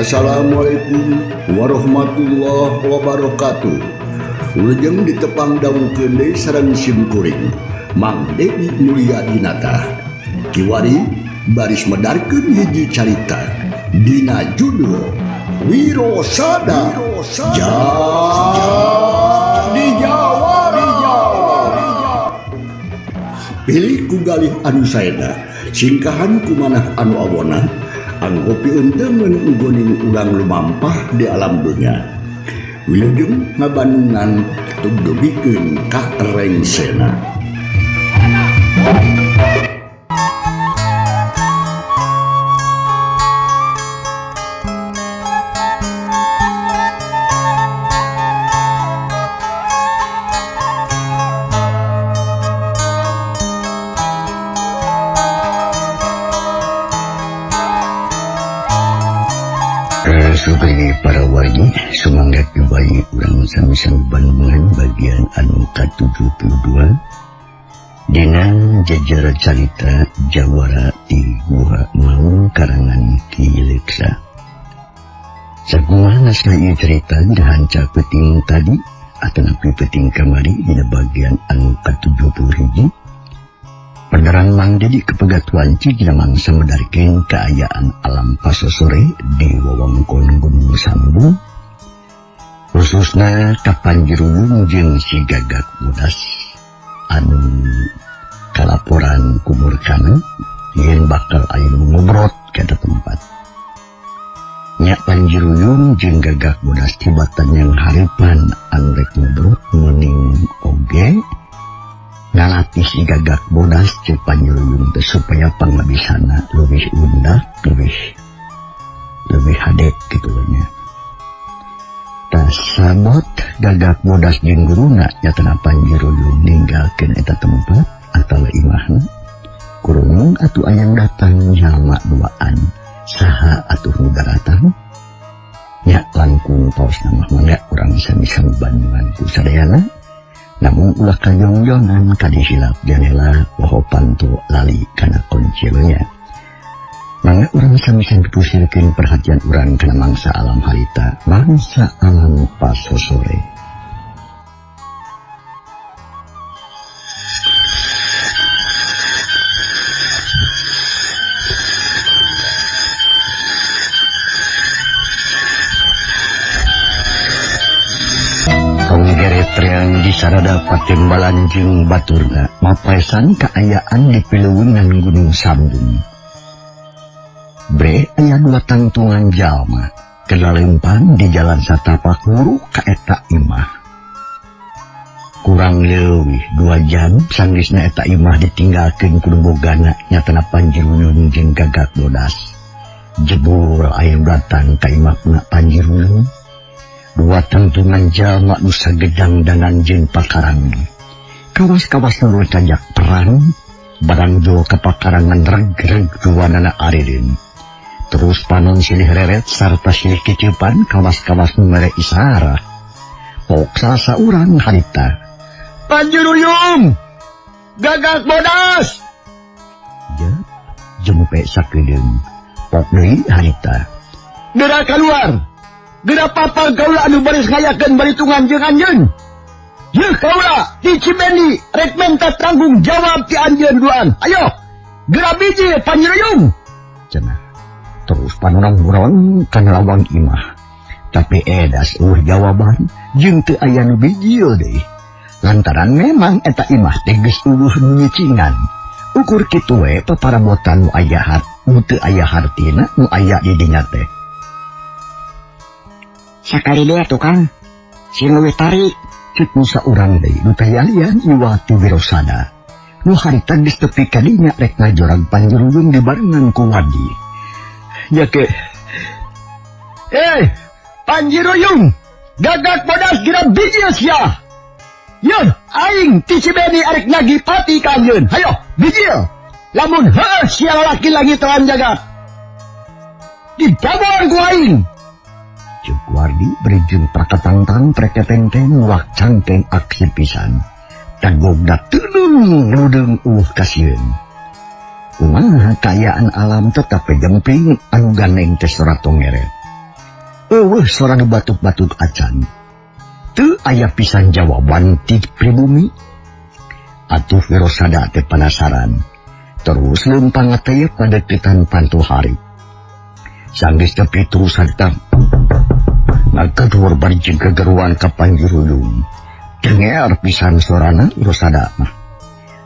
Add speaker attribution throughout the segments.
Speaker 1: Assalamualaikum warahmatullahi wabarakatuh. Ulujeng ditepang daun keundeui sareng simkuring Mang Dedi Mulia Dinata. Kiwari baris medarkeun hiji carita dina judul Wirosada Jadi Jawara. Pilih ku galih anu saena singkahan kumanah anu awona anggopi unteun ugoning ulang lumampah di alam dunya. Wilujeng ngabanungan tug dugikeun ka rengsena.
Speaker 2: Sebagai para wargi semangat bayi urang sami-sami Bandungan bagian anu ke-72 dengan jajar carita Jawara di Gua Mau karangan Ki Leksa. Sakumaha nasna cerita dihanca peting tadi atanapi peting kamari dina bagian anu ke-71. Penderang Mang Dedi kepegatuan Cidina mangsa medarkeun kaayaan alam pasosore di wewengkon Gunung Sambung, khususna ka Panjiruyung jeung si Gagak Bodas anu kalaporan kumurkana yen bakal aya ngobrot ka tempat. Nya Panjiruyung jeung Gagak Bodas tibatan yang haripan anu rek ngobrot meuning oge ngalatih si Gagak Bodas cek Panjiruyung teh supaya panglebisana lebih undak, lebih hadek gitu nya. Tas sabot Gagak Bodas jeung guruna nyatana Panjiruyung ninggalkeun eta tempat atawa imahna. Kurung atuh ayang datang jalma duaan saha atuh nu daratang. Nya langkung tos nama mangga urang sami-sami Bandungan ku sadayana. Namun ulah kajongjongan kadi silap janela pohopan tu lali kana koncilonya. Mangga urang sami-sami pusirkeun perhatian urang kana mangsa alam harita, mangsa alam pasosore. Triang di sarada patembalan jeung baturna mapaesan kaayaan di piluwungan Gunung Sambung. Bre aya dua tangtungan jalma kelalempang di jalan satapak huru ka eta imah. Kurang leuwih 2 jam sanggeusna eta imah ditinggalkeun ku bogana nyatana Panjiruyung jeung Gagak Bodas. Jebul aya datang ka imahna Panjiruyung. 2 tangtungan jalma nu sagedang dengan jeung pakarangan. Kawas-kawas nu tajak perang, barang jo kapakarangan reg-reg duanana aridin. Terus panon silih reret sarta silih kicipan kawas-kawas nu mere isara. Pok salasa urang harita. Panjiruyung! Gagak Bodas! Jep, jempe sakedeung. Pok deui harita. Gerak keluar! Gerak papa kaula anu baris ngayakeun baritungan jeung anjeun. Yeuh kaula di Cibendi rek minta tanggung jawab ti anjeun duaan. Ayo, gerak biji Panjiruyung. Cenah. Terus panorang-urang kana lawang imah. Tapi edas jawaban jeung teu aya nu bijil deui. Lantaran memang eta imah teh geus nyicingan. Ukur kitu we paparabotan nu aya nu teu aya hartina nu aya di dinya teh. Sakali deh tukang, si leuwih tarik, cik musa urang deui nu tayalian iwatu Wirosada. Nu harita geus tepi ka dinya rek ngajorag Panjiruyung dibarengan ku wadi. Ya ke. Panjiruyung, Gagak Bodas gira bijil sia. Yeuh, aing ti Cibendi arek nagih pati ka anjeun. Hayo, bijil. Lamun heueuh sia lalaki lagi telan jagat. Dijagoan ku aing. Cuk Wardi berijeng prakatangtang preketeng-teng wak cangkeng aksi pisan. Tagogda teulung nudeng kasieun. Kumaha kaayaan alam tetap jemping anu ganeng teh sorato ngeret. suara batuk-batuk acan. Teu aya pisan jawaban ti pribumi. Atuh Wirosada teh penasaran. Terus lempang teh pada deketan pantu hari. Sanggis tepi terus harta. Maka dhuwur bari jeung kegeruan ka Panjiruyung. Dengar pisan suarana Wirosada mah.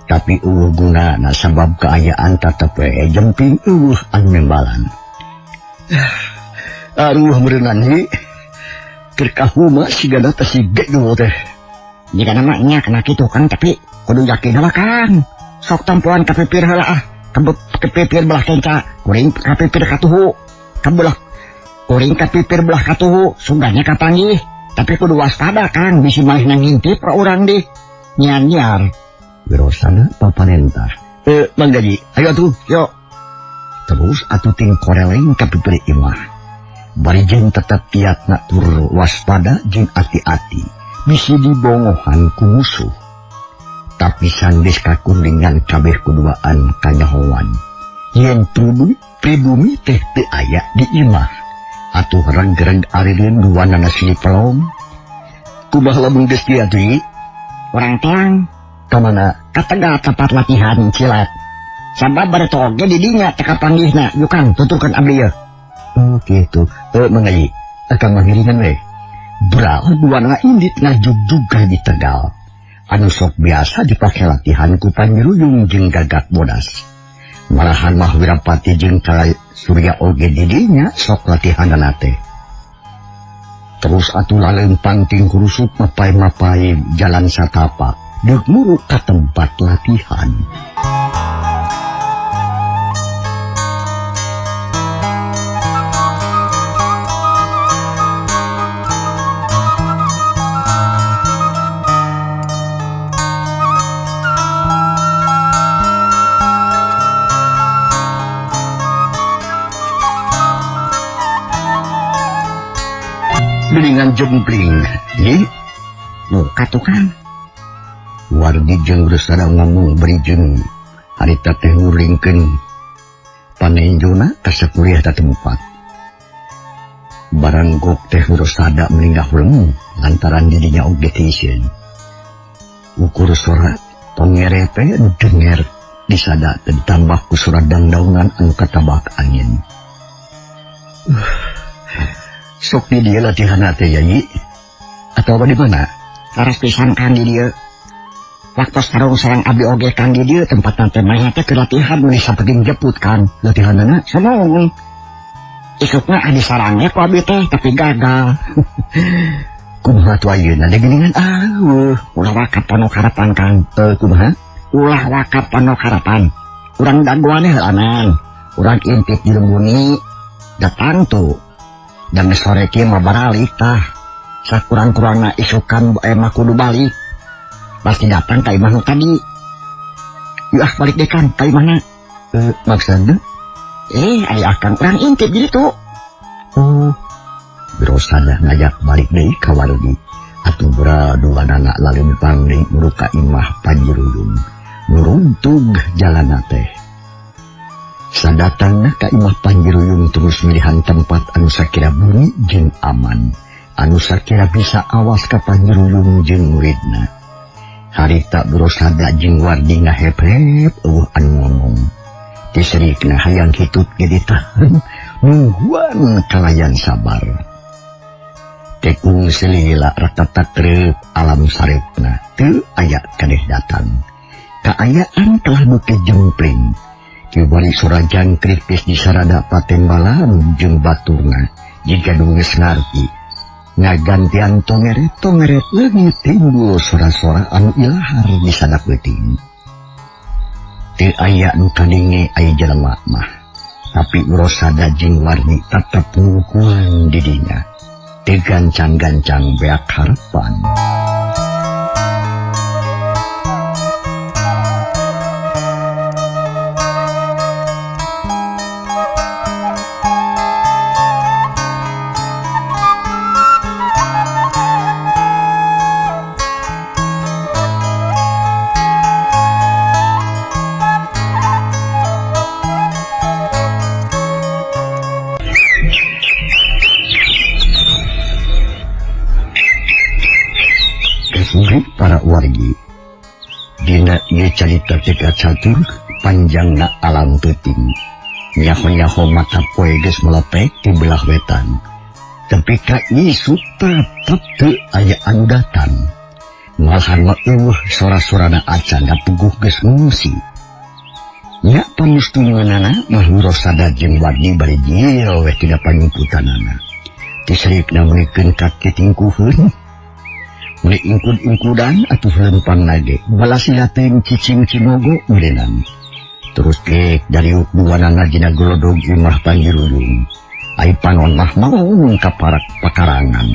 Speaker 2: Tapi gunana sabab keayaan tetep jemping anu membalan. Aduh berenang hi. Kerkahuma sigana teh sige dulu teh.
Speaker 3: Jika namanya kena gitu kan, tapi kudu yakin lah Kang. Sok tampuan kapipir heula ah. Kapipir belah kenca, kuring kapipir katuhu. Kabelah kuring kapipir belah katuhu, sungguhnya kapanggih. Tapi kudu waspada Kang, bisi malih ngintip pra urang di nyanyar.
Speaker 2: Wirosada paparentah. Manggaji, ayo atuh, yuk. Terus atuh ting koreleng kapipir imah. Bari jeung tetep tiatna tur waspada jeung ati-ati. Bisi dibongohan ku musuh. Tapi sandis kakuringan kabeh kuduaan kanyahoan. Yen pribumi teh teu aya di imah. Atuh reg-reg arireun duanana si pelong. Kumaha lamun geus kieu atuh?
Speaker 3: Urang teang
Speaker 2: Kamana?
Speaker 3: katega tempat latihan silat. Sabab bari toge di dinya teh kapanggihna. Yuk Kang, tuturkeun abdi ye.
Speaker 2: Oh gitu. Mengayi. Akang mangiringan we. Beral duana indit ngajug-juga di Tegal. Anu sok biasa dipake latihan ku Panjiruyung jeung Gagak Bodas. Malahan mah Wirapati jeung Kala Surya oge di dinya sok latihanana teh. Terus atuh lalempang ting kurusuk mapai-mapai jalan satapak. Deuk muru ka tempat latihan. Geningan jempling, ye?
Speaker 3: Muka tuh Kang.
Speaker 2: Wardi jeung Wirosada ngomong beri jeung harita teh nguringkeun panenjona ka sakuliah ta tempat. Barang gok teh Wirosada melinggah ulem lantaran dirinya oge teh isieun. Ukur suara tongere teh anu denger disada teh ditambah ku suara dangdaungan anu katabak angin. Sok di dia latihan teh Yai atau apa di mana?
Speaker 3: Laras pisan Kang di dieu. Waktu sarung sarang abdi oge Kang di dieu tempat tante maya teh keur latihan meuli sapeting jeput Kang.
Speaker 2: Latihanana
Speaker 3: Samong. Isukna adi sarangnya ku abdi teh tapi gagal.
Speaker 2: Kumaha tu ayeuna da geuningan
Speaker 3: Ulah wakap panu harapan Kang.
Speaker 2: Kumaha?
Speaker 3: Ulah wakap panu harapan. Urang daguan heulanan. Urang intip di lembuni. Datang tuh. Dan sore kieu mah baralik tah. Sakurang-kurangna isukan mah kudu balik. Pasti datang ka imah nu tadi. Yuk balik deh Kang, ka imahna.
Speaker 2: Maksudna?
Speaker 3: Aya Kang urang intip gitu.
Speaker 2: Wirosada ngajak balik deui ka Wardi. Atuh beraduanana lalempang deui muru ka imah Panjiruyung. Nuruntug jalanna teh. Sadatangna ka imah Panjiruyung terus milihan tempat anu sakira bunyi jeung aman. Anu sakira bisa awas ka Panjiruyung jeung muridna. Harita Wirosada jeung Wardi ngahep-hep anu ngomong. Tisrikna hayang hitut ge ditahan. Nungguan kalayan sabar. Tekung selila ratata trep alam sarepna. Teu aya kadeh datang. Kaayaan telah beuki jempling. Kibari surajang kripis di sarada patembalan jeung baturna jika geus ngarti ngagantian tongeret leungit timbul sora-sora anu ilahar di sadak leuting. Teu aya nu kadenge aya jelema mah, tapi Wirosada jeung Wardi tetep ngukuhan di dinya. Teu gancang-gancang beak harapan. para wargi. Dina ieu carita teh catur panjangna alam teuting. Nyaho-nyaho mata poe geus melepek di belah wetan. Tapi ka isu tetep teu aya anu datang. Malahan mah eueuh sora-sorana acan puguh geus ngungsi. Nya pamustungeunana mah Wirosada jeung Wardi bari jil weh tina panyumputanana. Tisrikna meunikeun kakitingkuheun. Muli ingkud-ingkudan atuh lempang nage. Balasila teuing cicing cimogo ulenan. Terus kek dari duanana dina golodog imah Panjirulung. Ai panon mah maung ka parak pakarangan.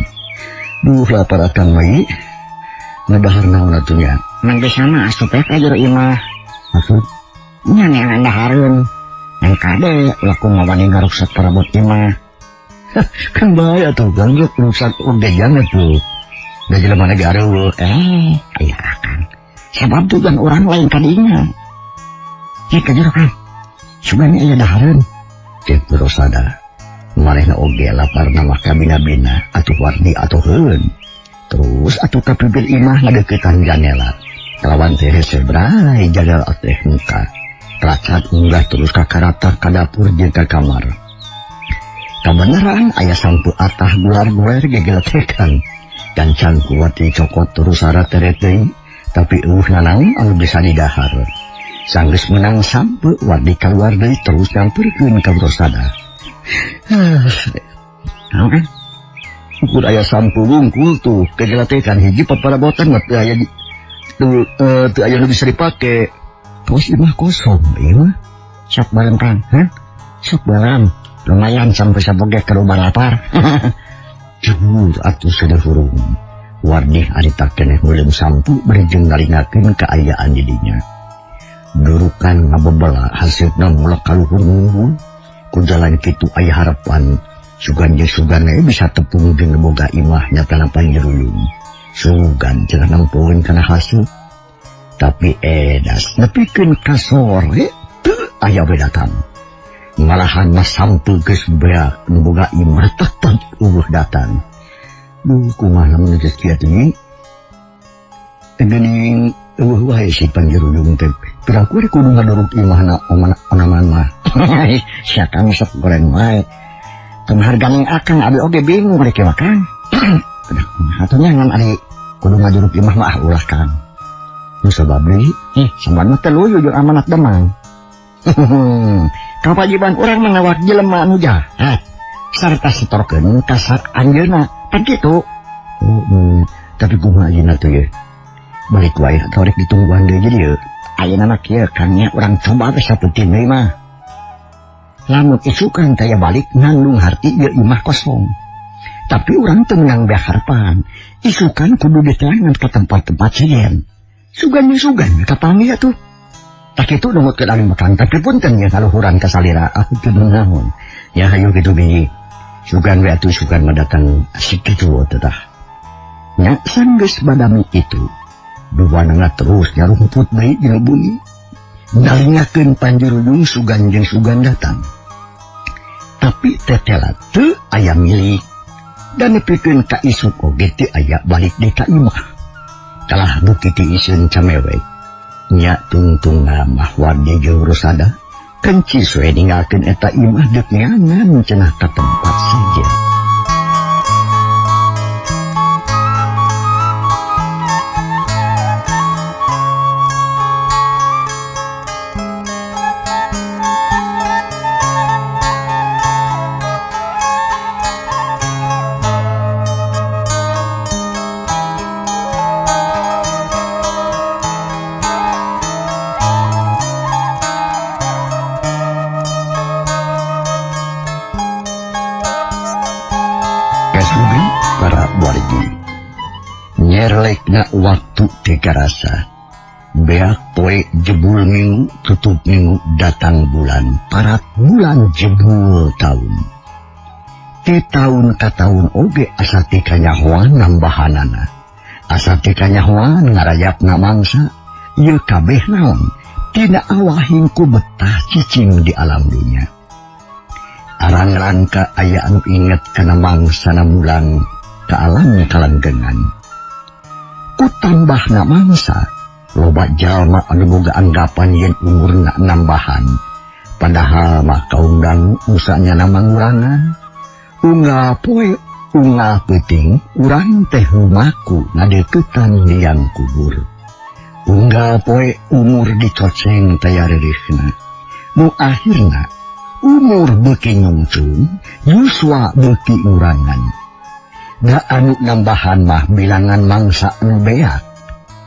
Speaker 2: Duh lapar akan mai. Ngadahar naon atunya?
Speaker 3: Mangge sama asup ka jero imah.
Speaker 2: Maksud?
Speaker 3: Nya neangan dahareun. Yang kade laku ngawani ngaruksak parabot imah.
Speaker 2: Kan bahaya tuh kan rusak udayana tuh. Da jelema ge areueuh.
Speaker 3: Aya akan. Sebab tujuan orang lain kadinya. Ka jero kan. Sugani aya dahareun.
Speaker 2: Cek Wirosada. Manehna oge lapar mah kabina-bina atuh Wardi atuheun. Terus atuh ka pipir imah ngadeuketan janela. Kalawan teh sebrai jagal teh muka. Racat unggah terus ka karata ka dapur jeung ka kamar. Kabeneran aya sampu atah gular-gular gegeletekan. Dan can kuat dicokot terus sara tereteuing, tapi nanaon anu bisa didahar. Sanggeus menang sampu Wardi kaluar deui terus nyamperkeun ka Wirosada.
Speaker 3: Naon kan?
Speaker 2: Ukur aya sampu wungkul tuh kegeletekan hiji paparabotan mah teu aya teu aya nu bisa dipake. Terus imah kosong ieu mah.
Speaker 3: Sok bareng kan? Sok bareng. Lumayan sampai saboge ke rumah lapar.
Speaker 2: Jujur atuh sadahurung. Wardi arita keneh meuleuh sampu bari jeung ngalingakeun kaayaan didinya. Durukan ngabebela hasilna mulak kaluhur. Ku jalan kitu aya harapan sugan jeung sugana bisa tepung jeung boga imah nyatana Panjirulung. Sugan cenah nempueun kana hasil. Tapi edas nepikeun ka sore teu aya we datang. Malahan mah sampu geus beak nu boga imah tetep eueuh datang. Duh kumaha mun geus kieu teh? Geuning eueuh wae si Panjirulung teh. Piraku ari kudu ngaduruk imahna onaman mah.
Speaker 3: Sia kang sok goreng wae. Penghargaan akang abi oge bingung rek mah Kang. Atunya ngan ari kudu ngaduruk imah mah ulah Kang.
Speaker 2: Nu sabab deui?
Speaker 3: Samban mah teu luyu jeung amanat demang. Kawajiban urang mengawak jelema anu jahat sarta setorkeun ka sak anjeunna pan kitu.
Speaker 2: Tapi kumaha ayeuna teh ye? Balik wae atuh rek ditungguan deui dieu.
Speaker 3: Ayeuna mah kieu Kang nya urang coba we saputin deui mah. Lamun isukan taya balik ngandung harti ieu imah kosong. Tapi urang teu meunang beak harapan. Isukan kudu ditelangan ka tempat-tempat sieun. Sugan kapangi atuh. Tak itu numutkeun ari makan tapi punten ya kaluhuran ka salira teu naon. Ya hayu kitu bi. Sugan we atuh sugan mendatang sakitu teh tah. Nya sanggeus badami itu. Duanana terus nyarumput deui dina bumi. Ngalingakeun Panjirulung sugan jeung sugan datang. Tapi tetela teu aya milik. Dan nepikeun ka isuk oge teu aya balik deui ka imah. Kalah bukti iseun camewek. Nya tungtungan mah Wardi jeung Wirosada kenci soe ninggalkeun eta imah deuk ngangan cenah ka tempat saja. Para wargi nyerlekna waktu tegarasa beak poe jebul minggu tutup minggu datang bulan parat bulan jebul tahun ti tahun ka tahun oge asa ti kanyahoan nambahanana asa ti kanyahoan ngarayapna mangsa ieu kabeh naon tina awahing ku betah cicing di alam dunia arangan ka aya anu inget kana mangsana mulang ka alam kalanggengan.
Speaker 2: Ku tambahna mangsa, loba jalma anu boga anggapan yen umurna nambahan. Padahal mah kaundang usahanya namangurangan. Unggal poe, unggal peuting, urang teh rumaku ngadeukeutan liang kubur. Unggal poe umur dicoceng tayareureusna. Nu akhirna umur beuki nyungcung, yuswa beuki urangan. Da anu nambahan mah bilangan mangsa anu beak.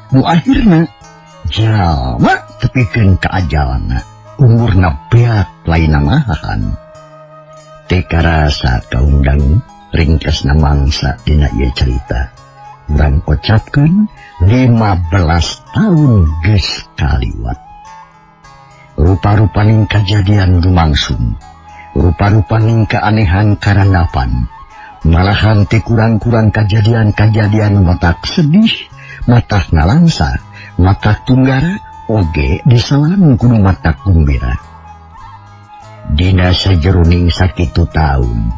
Speaker 2: Nu akhirna jalma tepikeun ka ajalna, umurna beak lain namahan. Teka rasa kaundang ringkasna mangsa dina ieu carita. Urang kocapkeun 15 tahun geus kaliwat. Rupa-rupaning kajadian lumangsung, rupa-rupaning keanehan karandapan, malahan teu kurang-kurang kajadian-kajadian matak sedih, matak nalangsa, matak tunggara, oge disalan kudu matak gumbira. Dina sajeroning sakitu taun,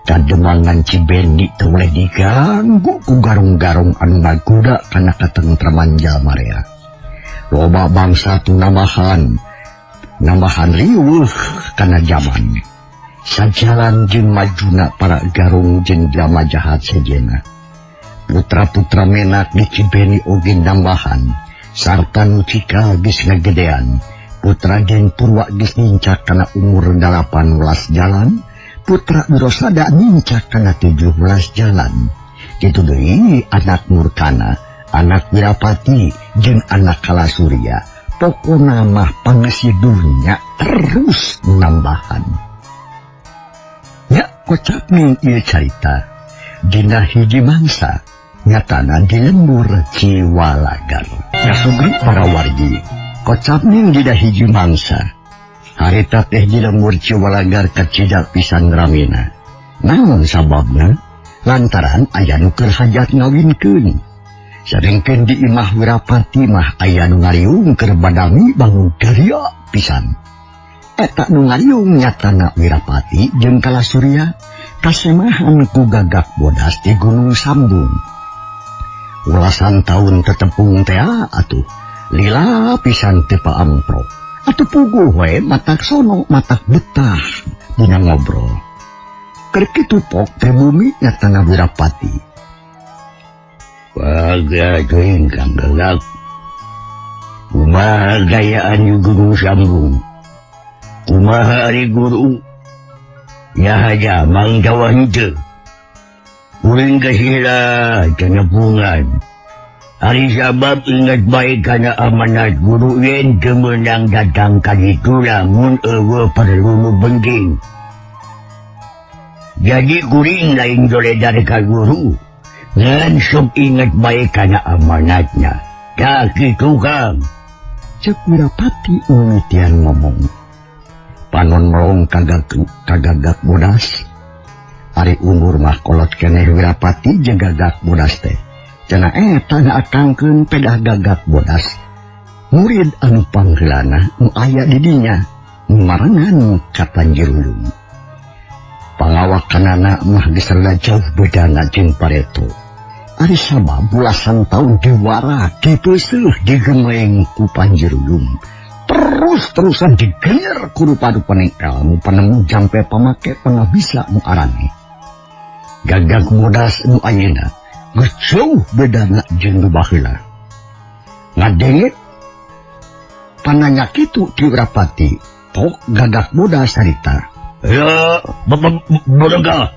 Speaker 2: kademangan Cibendi teu boleh diganggu ku garung-garung anu nagoda kana katentreman jalma rea. Loba bangsa tu nambahan riweuh kana zaman. Sajalan jeung majuna para garung jeung jalma jahat sejenna. Putra-putra menak di Cibendi oge nambahan, sarta nu cikal geus ngagedean. Putra Gen Purwa geus nincak kana umur 18 jalan. Putra Wirosada nincak kana 17 jalan. Kitu deui anak Nurkana, anak Wirapati, jeung anak Kalasurya. Pokona mah pangesidurnya terus nambahan. Ya kocapning ieu carita dina hiji mangsa nyatana di lembur Ciwalagar. Ya sugri para wargi, kocapning dina hiji mangsa harita teh di lembur Ciwalagar kacida pisan ramena. Naon sababna? Lantaran aya nu keur hajat ngawinkeun. Sarengkeun di imah Wirapati mah aya nu ngariung keur badami bangun karya pisan. Eta nu ngariung nyatana Wirapati jeung Kalasurya kasemahan ku Gagak Bodas di Gunung Sambung. Ulasan taun tetepung teh atuh lila pisan teu paampro. Atuh puguh we matak sono matak betah dina ngobrol. Keur kitu pok pribumi nyatana Wirapati.
Speaker 4: Pagadeung Kang Gagak, kumaha gayaan yu Gunung Sambung? Kumaha ari guru? Nyahaja mang jawah henteu. Uring kasila canepungan. Ari sabab ingat baik kana amanat guru yen teu meunang datang ka ditu lamun eueuh perlu nu bengging. Jadi kuring lain doledar ka guru. Ngan sok ingat baik kana amanatnya. Tak kitu Kang.
Speaker 2: Cek Wirapati mimitian ngomong. Panon melong kagagak Bodas. Ari umur mah kolot keneh Wirapati jeung Gagak Bodas teh. Cenah eta ngaakangkeun pedah Gagak Bodas. Murid anu pangheulana nu aya di dinya, nu marangan ka Panjirulung. Pangawakanana mah geus rada jauh bedana jeung pareto. Ari sabab bulasan taun diwara dipeuseuh digemeng ku Panjirulung. Terus-terusan digelir ku rupa-rupaning ilmu panemu jampe pamake pangabisa nu arane. Gagak Bodas nu ayeuna geus jauh bedana jeung nu baheula. Ngadengit pananya kitu ti Wirapati, tok Gagak Bodas harita.
Speaker 4: Ya, Bodega.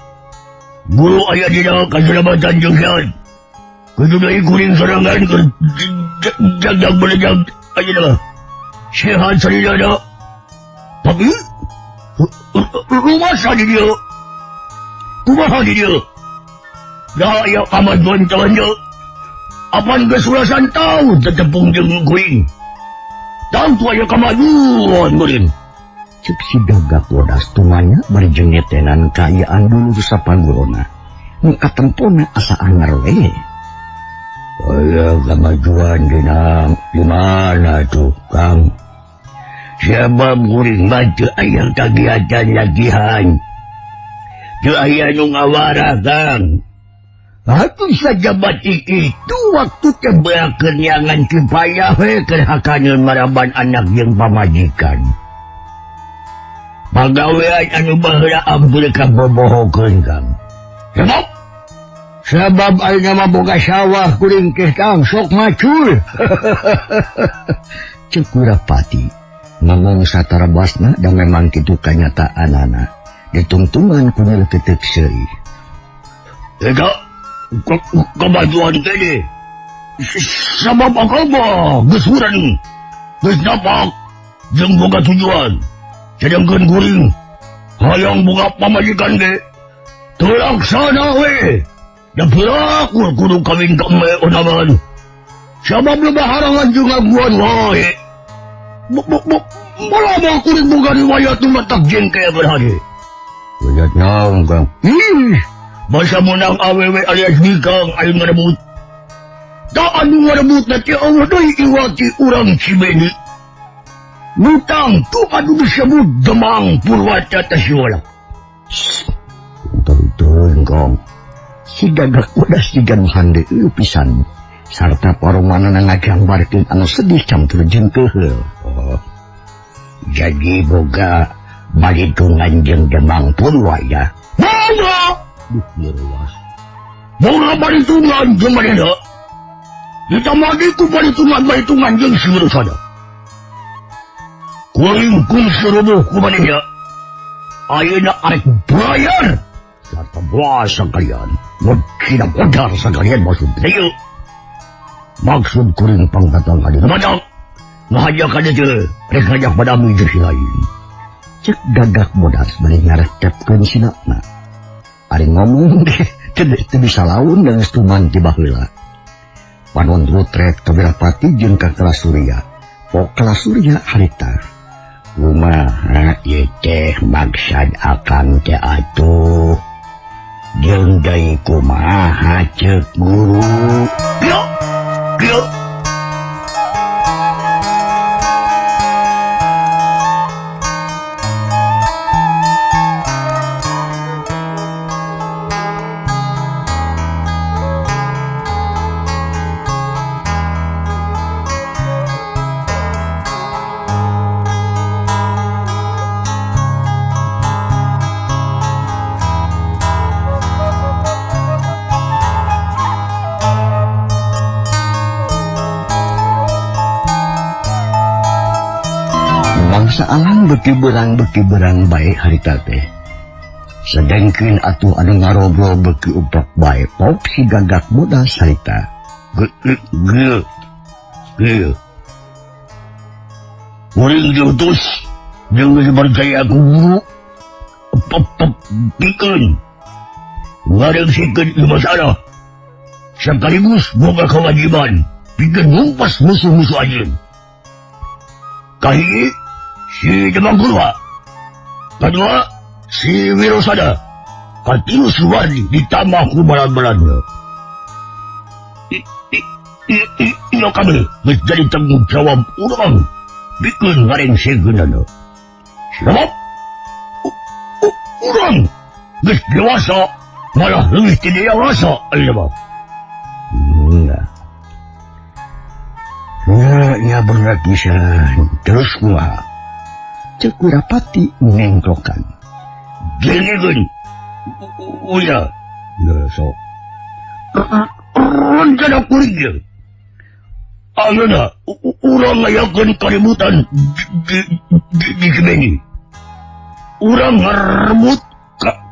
Speaker 4: Guru aya dina kaselamatan jeung sehat. Kudu deui kuring sorangan keur jaga belejag ayeuna. Sehat saridana. Tapi rumasa di dia. Kumaha di dia? Da aya kamajuan tawanya. Apan geus ulasan taun tetepung jeung kuring. Tahu aya kamajuan meureun.
Speaker 2: Cek si Gagak Bodas tumanya bari jeung nyetenan kaayaan dulu sa panggurona. Nu katempona asaan ngarwe.
Speaker 4: Aya kamajuan dina di mana tuh Kang? Sabab kuring mah teu aya kagiatan lagihan. Teu aya nu ngawara Kang. Atuh saja batik itu waktu kebeakeun nyangan kipayah we kerhakaneun maraban anak jeung pamajikan. Pagawean anu baheula abdi kabobohokeun Kang. Sebab ayeuna mah boga sawah kuring teh Kang sok macul.
Speaker 2: Ceuk Kurapati ngomong satara basna dan memang kitu kanyataanana ditungtungan ku nyel ketek seuri.
Speaker 4: Eta kebajuan tadi sabab akaba geus urang geus dapak jeung boga tujuan sedangkeun kuring hayang boga pamajikan ge teu laksana we da pirakur kudu kawin ka eme onaman sabab loba harangan jeung ngaguan wae mola mah kuring boga riwayat nu matak jengke berhari
Speaker 2: Riwayat naon Kang?
Speaker 4: Basa menang awewe alias nikang ayo ngarebut. Da anu ngarebut na ti Allah doy iwati urang Cibeni. Mutang tu anu disebut Demang Purwata Tasyolak.
Speaker 2: Betul Kang. Si Gagak Bodas jigan hande pisan sarta paromana ngajambarkeun anu sedih campur jeung keheul.
Speaker 4: Oh. Jadi boga balitungan jeung Demang Purwaya. Boga!
Speaker 2: Luas.
Speaker 4: Boga balitungan jeung manehna. Ditamadi ku balitungan jeung sieu sada. Kuring kun surubuh ku manehna. Ayeuna arek bayar sarta puasa kalian. Tidak modal sekalian maksud saya. Maksud kuring pangdatang kalian madak. Ngahajakan aja, rek ngajak padami jeung si lain.
Speaker 2: Cek Gagak Bodas bari ngaresepkeun sinapna. Ari ngomong teu bisa laun dengan stuman ti baheula. Panon rutret ka Wirapati jeung ka Kalasurya. Pok Kalasurya harita.
Speaker 4: Kumaha ieu teh maksad akang teh atuh. Jeung deui kumaha ceuk guru. Kieu.
Speaker 2: Bangsa alang beki berang bae harita teh. Sedengkeun atuh anu ngarobrol beki upak bae pop si Gagak Bodas harita.
Speaker 4: Ge. Kuring diutus jeung dipercaya ku guru. Pikeun. Ngarengsikeun ieu masalah. Sekaligus boga kewajiban pikeun numpas musuh-musuh ajeun. Kahiji si Demang Purwa, kedua si Wirosada, katilu Suwardi ditambah ku balan-balannya. Iya kami menjadi tanggung jawab urang bikin ngarengsikeunana. Sebab urang geus dewasa malah leuwih ti dewasa ayeuna mah.
Speaker 2: Ya berat pisan. Terus kumaha? Cek Wirapati nengklokan.
Speaker 4: Gini. Uya.
Speaker 2: Ya sok.
Speaker 4: Rencana kuring dia. Ayeuna urang ngayakeun kaributan di Cibeni. Urang ngarebut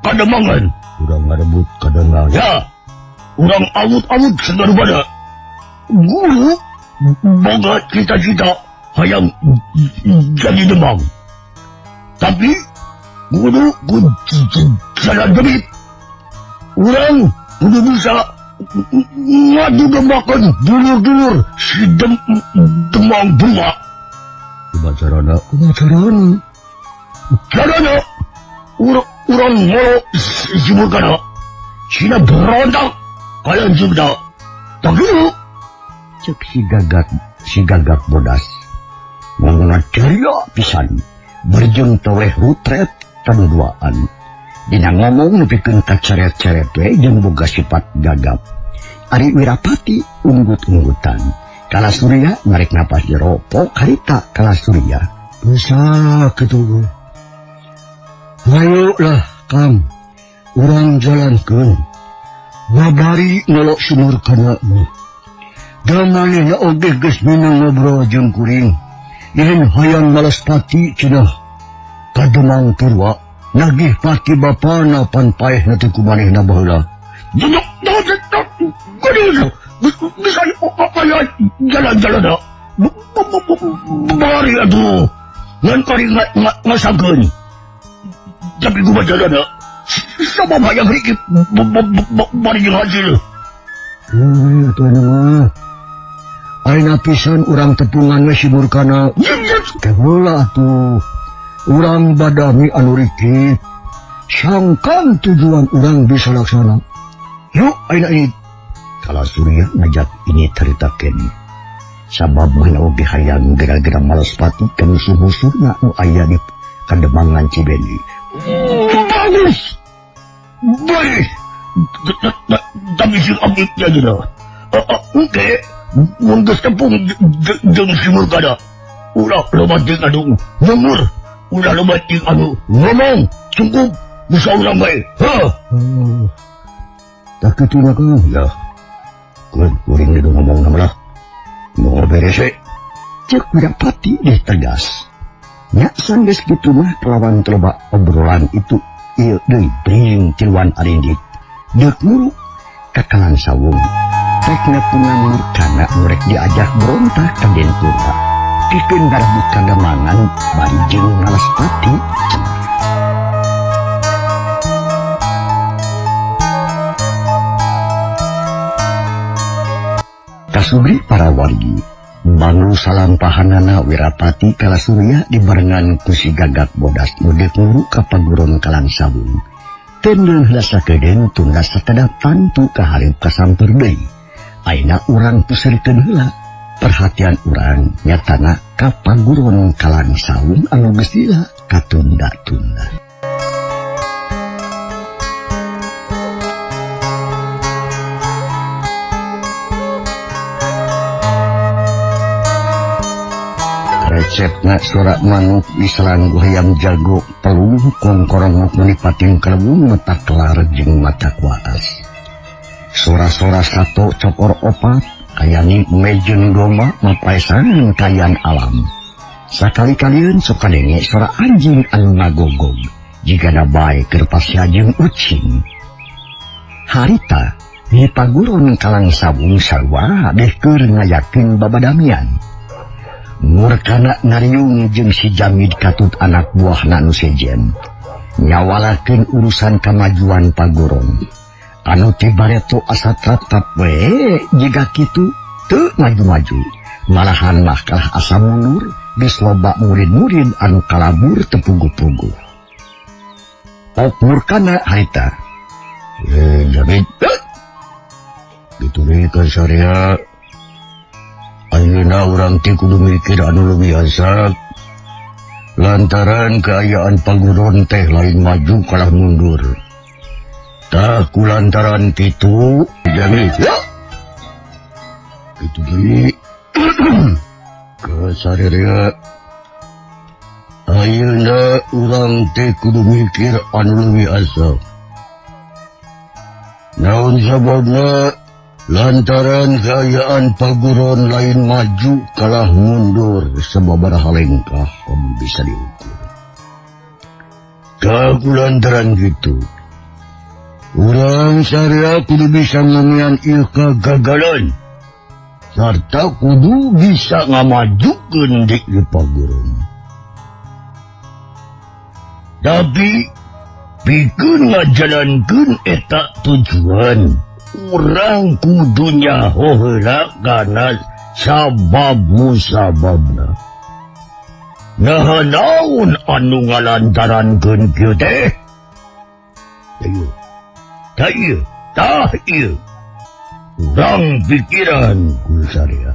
Speaker 4: kademangan.
Speaker 2: Urang ngarebut kademangan.
Speaker 4: Ya. Urang awut-awut sagarubana. Guru boga cita-cita hayang jadi Demang. Tapi kudu jalan demit. Urang kudu bisa ngadu dembakan dulur-dulur si Demang Purwa.
Speaker 2: Kumaha carana?
Speaker 4: Carana urang ngoro simurkana. Sina berontak kalian sudah. Tak gitu.
Speaker 2: Cek si Gagak Bodas ngomongna ceria pisan berjeng toleh rutret kanuduaan Dina ngomong nepikeun ka ceret-ceret we jeung boga sifat gagap. Ari Wirapati unggut-unggutan. Kala Surya narik napas jeropok harita kala Surya. Bisa kitu. Hayo lah Kang. Urang jalankeun. Ngabari ngelok sumur kana mah. Damanehna oge geus minang ngobrol jeung kuring. Yen hayang Malaspati cenah kademang Purwa nagih pati bapana pan paeh nanti kumanehna baheula. Bisa kaya jalan-jalan dah. Bari aduh. Ngan kari ngasageun. Tapi gua jalan dah. Sama bayang rikip bari jeung hasil. Tuan mah. Aina pisan urang tepungan we simur kana. Keheula atuh. Urang badami anu rikip. Sangkan tujuan urang bisa laksana. Yuk aina ini. Kala Surya ngajak ini cerita kene. Sabab mana oge hayang gara-gara Malaspati ka musuh-musuhna nu aya di Kademangan Cibendi. Bagus. Baik. Tapi si abdi jadi dah. Oke. Mun geus tepung jeung simur kada. Ulah loba ting anu ngomor. Ulah loba ting anu ngomong. Cukup bisa urang bae. Tak kitu na Kang. Ya. Kuring itu ngomong nama lah. Mau beres we. Cek Wirapati deh tegas. Nya sanggeus kitu mah kelawan loba obrolan itu ieu deui bring tiluan arindik. Deuk muru ka Kalang Sawung. Tekna pungan murkana murek diajak berontak ka Den Purwa. Pikeun garbut Kademangan bari jeung Malaspati cenah. Kasubri para wargi banglu salampahanana Wirapati kala Surya dibarengan ku si Gagak Bodas nu deuk nguru ka paguron Kalang Sawung. Teu heula sakedeung tunggal satada tantu ka hareup kasamper deui. Aina urang pusirkeun heula perhatian urang nyatana ka paguron Kalang Sawung anu geus lila katunda-tunda. Resepna sorak manuk diselang hayam jago pelung kongkorong menipatin kelebung mata kelar jeung mata kuaas. Sora-sora sato cokor opat kayani mejeng domba mapaesan kayan alam. Sakali-kalian sok kadenge sora anjing anu ngagogog jigana bae keur pasiajeng ucing. Harita di paguron Kalang Sawung sarua deh keur ngayakeun babadamian. Murkana ngariung jeung si Jamid katut anak buahna nu sejen nyawalakeun urusan kamajuan paguron anu tibareto asa tatap we jiga kitu teu maju-maju malahan mah kalah asa mundur geus loba murid-murid anu kalabur teu puguh-puguh. Ok murkana harita Jamid gitu we ka Surya. Ayeuna urang teh kudu mikir anu leuwih asap. Lantaran keayaan paguron teh lain maju kalah mundur. Tah kulantaran kitu Jamil. Ya. Kitu deui. Kasararea. Ayeuna urang teh kudu mikir anu leuwih asap. Naon sababna? Lantaran keayaan paguron lain maju kalah mundur sababaraha lengkah bisa diukur. Kakulantaran gitu, urang Surya kudu bisa ngamian ieu kagagalan, sarta kudu bisa ngamajukeun di paguron. Tapi pikeun ngajalankeun eta tujuan. Urang kudunya heula kana sabab musababna. Nah naon anu ngalantarankeun kieu teh? Tah ieu. Urang pikiran ku Surya.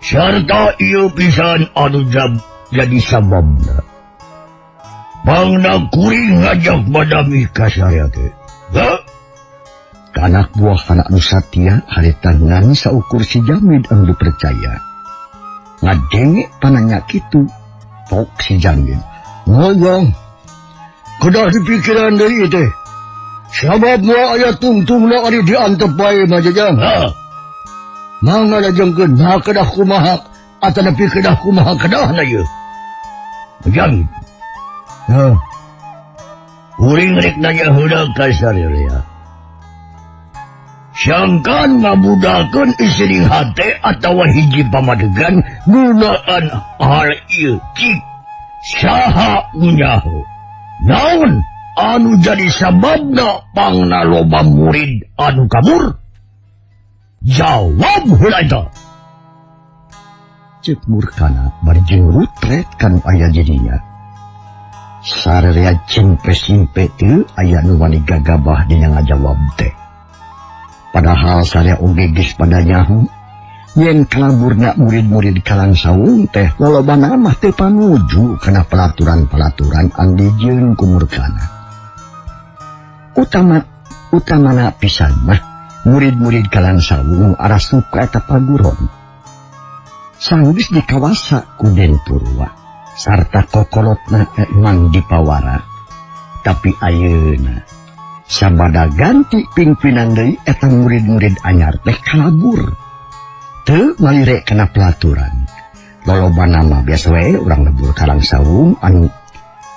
Speaker 2: Sarta ieu pisan anu jadi sababna.
Speaker 4: pangna kuring ngajak madami kasaya teh.
Speaker 2: Anak buah anak Nusatya haritangan saukur si Jamid anu dipercaya. Ngadenge pananya kitu. Tok si Jamid.
Speaker 4: Ngajang, kedah dipikiran dari teh. Sabab mua ayat tungtungna ari diantep bae mah Jajang. Mangga lajengkeun nah kedah kumaha atanapi kedah kumaha kedahna ieu. Jajang. Uring rek nanya heula ka sarerea. Sangkan ngabudakeun istri hate atawa hiji pamadegan gunaan hal ieu cik saha nyaho. Naon anu jadi sababna pangna loba murid anu kabur? Jawab heula eta.
Speaker 2: Cek murkana bari jeung rutret kanu aya jadinya. Sarerea cempe-simpe teu aya nu wani gagabah dina ngajawab teh. Padahal saya oge geus pada nyaho yen kalaburna murid-murid kalang saung teh lolobana mah teu panuju kana pelaturan-pelaturan anu dijieun ku murkana. Utamana pisan mah murid-murid kalang saung arah suka eta paguron. Sanggis dikawasa ku Den Purwa sarta kokolotna emang dipawara. Tapi ayeuna sabada ganti pimpinan deui eta murid-murid anyar teh kalabur. Teu malire kana pelaturan. Lolobana mah biasa wae urang lebur kalang saung anu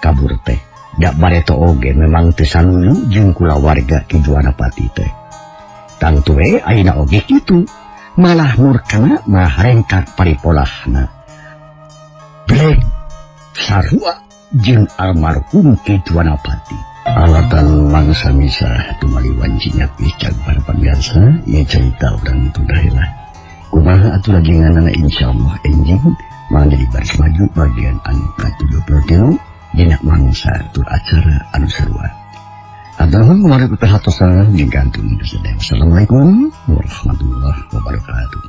Speaker 2: kabur teh. Da bareto oge memang teu sanuju jeung kulawarga Ki Juanapati teh. Tangtu we ayeuna oge kitu. Malah murkana mah rengkat paripolahna. Brek sarua jeung almarhum Ki Juanapati. Alatan mangsa misa tumali wancinya picag para pemirsa ia cerita orang itu dahilah. Kumaha atuh lagi nganana insyaallah enjing mangga baris maju bagian anu ka-73 dina mangsa tur acara anu sarua. Adahun kemarin kita hatosan jeung gantun. Assalamualaikum warahmatullahi wabarakatuh.